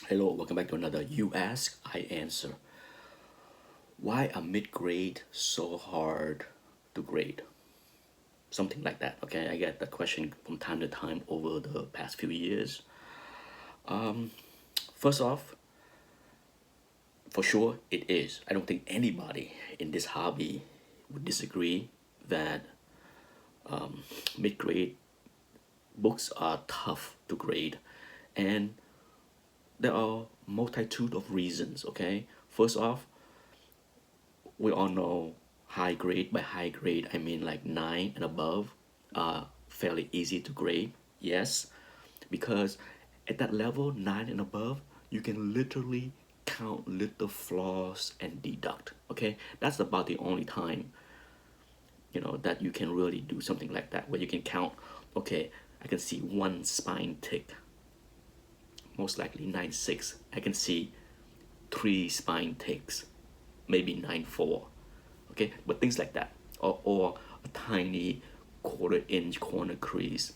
Hello, welcome back to another You Ask, I Answer. Why are mid-grade so hard to grade? Something like that, okay? I get that question from time to time over the past few years. First off, for sure it is. I don't think anybody in this hobby would disagree that mid-grade books are tough to grade. And there are multitude of reasons, okay? First off, we all know high grade. By high grade, I mean like 9 and above are fairly easy to grade. Yes, because at that level, 9 and above, you can literally count little flaws and deduct. Okay, that's about the only time that you can really do something like that, where you can count. Okay, I can see one spine tick, most likely 9.6. I can see three spine ticks, maybe 9.4. Okay, but things like that, or a tiny quarter-inch corner crease.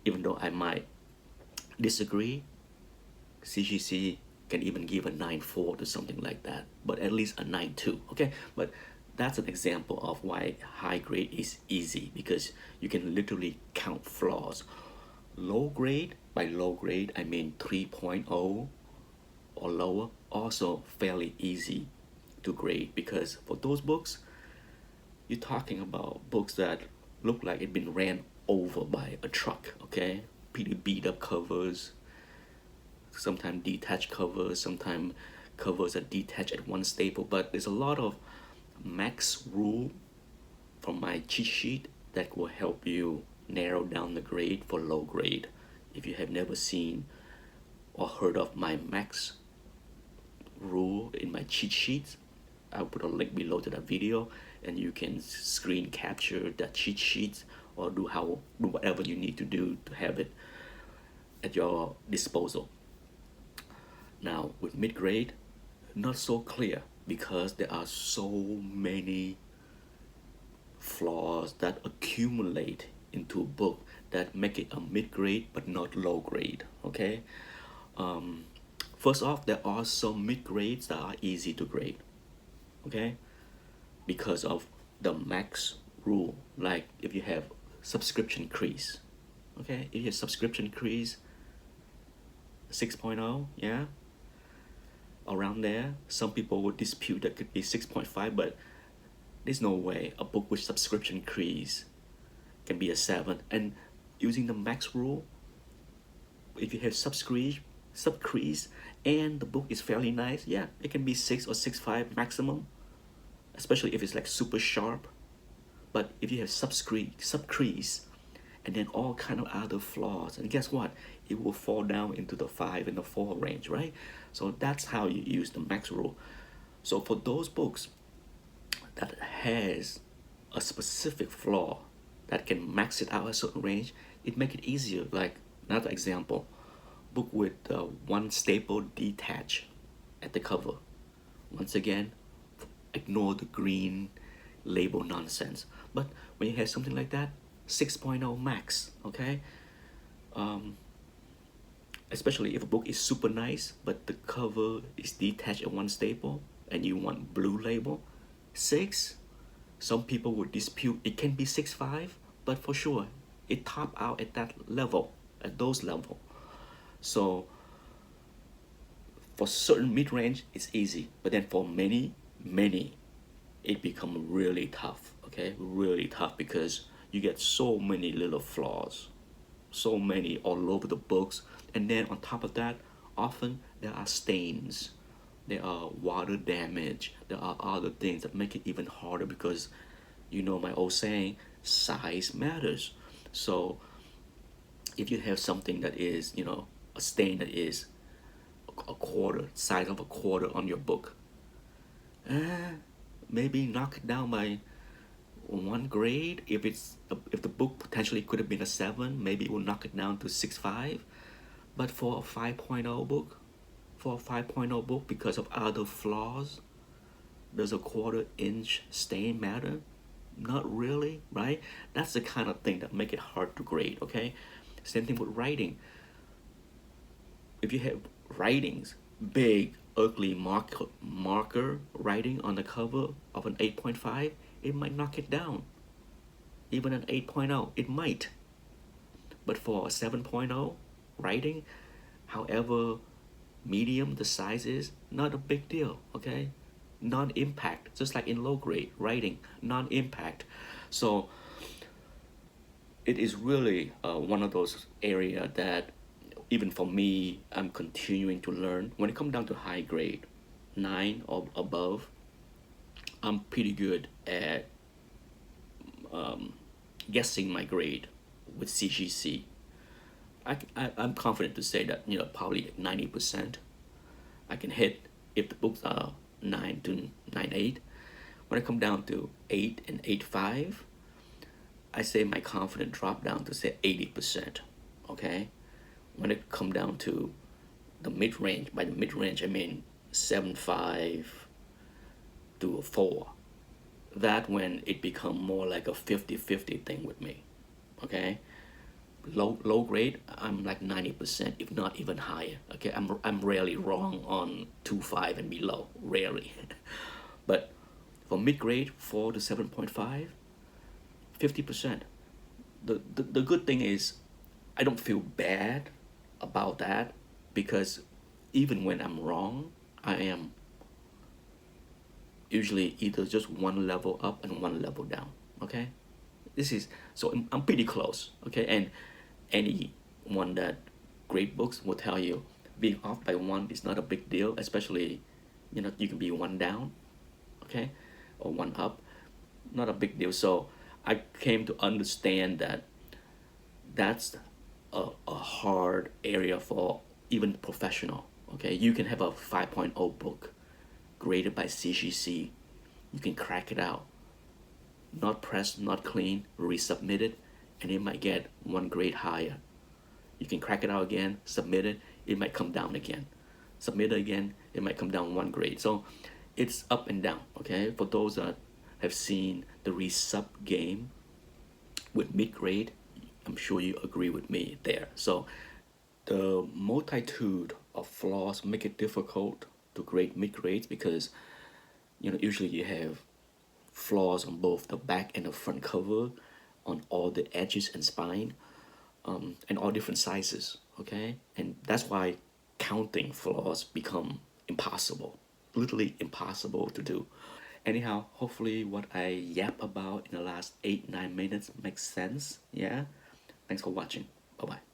Even though I might disagree, CGC can even give a 9.4 to something like that, but at least a 9.2. Okay, but that's an example of why high grade is easy, because you can literally count flaws. Low grade, by low grade I mean 3.0 or lower, also fairly easy to grade, because for those books you're talking about books that look like it been ran over by a truck. Okay, pretty beat up covers, sometimes detached covers, sometimes covers that detach at one staple. But there's a lot of max rule from my cheat sheet that will help you narrow down the grade for low grade. If you have never seen or heard of my max rule in my cheat sheets, I'll put a link below to that video, and you can screen capture that cheat sheet, or do whatever you need to do to have it at your disposal. Now with mid grade, not so clear, because there are so many flaws that accumulate into a book that make it a mid grade but not low grade. Okay, first off, there are some mid grades that are easy to grade. Okay, because of the max rule. Like if you have subscription crease, okay, if you have subscription crease 6.0, yeah, around there. Some people would dispute that could be 6.5, but there's no way a book with subscription crease can be a 7. And using the max rule, if you have sub crease, and the book is fairly nice, yeah, it can be 6 or 6.5 maximum, especially if it's like super sharp. But if you have sub crease, and then all kind of other flaws, and guess what? It will fall down into the 5 and the 4 range, right? So that's how you use the max rule. So for those books that has a specific flaw that can max it out a certain range, it make it easier. Like another example, book with one staple detach at the cover. Once again, ignore the green label nonsense. But when you have something like that, 6.0 max, okay? Especially if a book is super nice, but the cover is detached at one staple and you want blue label, 6. Some people would dispute it can be 6.5, but for sure, it top out at that level, at those level. So for certain mid-range, it's easy, but then for many, it become really tough. Okay, really tough, because you get so many little flaws, so many all over the books, and then on top of that, often there are stains, there are water damage, there are other things that make it even harder, because my old saying, size matters. So if you have something that is, a stain that is a quarter, size of a quarter on your book, eh, maybe knock it down by one grade. If the book potentially could have been a 7, maybe it will knock it down to 6.5. But for a 5.0 book, because of other flaws, does a quarter-inch stain matter? Not really, right? That's the kind of thing that make it hard to grade. Okay, same thing with writing. If you have writings, big, ugly marker writing on the cover of an 8.5, it might knock it down. Even an 8.0, it might. But for a 7.0 writing, however medium the size is, not a big deal, okay? Non-impact, just like in low grade writing, non-impact. So it is really one of those area that even for me, I'm continuing to learn. When it comes down to high grade, 9 or above, I'm pretty good at guessing my grade with CGC. I'm confident to say that, probably 90% I can hit if the books are 9 to 9.8. When I come down to 8 and 8.5, I say my confidence drop down to say 80%. Okay? When it come down to the mid range, by the mid range I mean 7.5 to a 4. That when it become more like a 50-50 thing with me. Okay? Low grade, I'm like 90%, if not even higher. Okay, I'm rarely wrong on 2.5 and below, rarely. But for mid grade, 4 to 7.5, 50%. The good thing is I don't feel bad about that, because even when I'm wrong, I am usually either just one level up and one level down. Okay, this is so I'm pretty close. Okay, and anyone that great books will tell you being off by one is not a big deal, especially you can be one down, okay, or one up, not a big deal. So I came to understand that that's a hard area for even professional. Okay, you can have a 5.0 book graded by CGC, you can crack it out, not pressed, not clean, resubmit it, and it might get one grade higher. You can crack it out again, submit it, it might come down again. Submit it again, it might come down one grade. So it's up and down, okay? For those that have seen the resub game with mid grade, I'm sure you agree with me there. So the multitude of flaws make it difficult to grade mid grades, because usually you have flaws on both the back and the front cover, on all the edges and spine, and all different sizes. Okay, and that's why counting flaws become impossible, literally impossible to do. Anyhow, hopefully what I yap about in the last 8-9 minutes makes sense. Yeah, thanks for watching. Bye bye.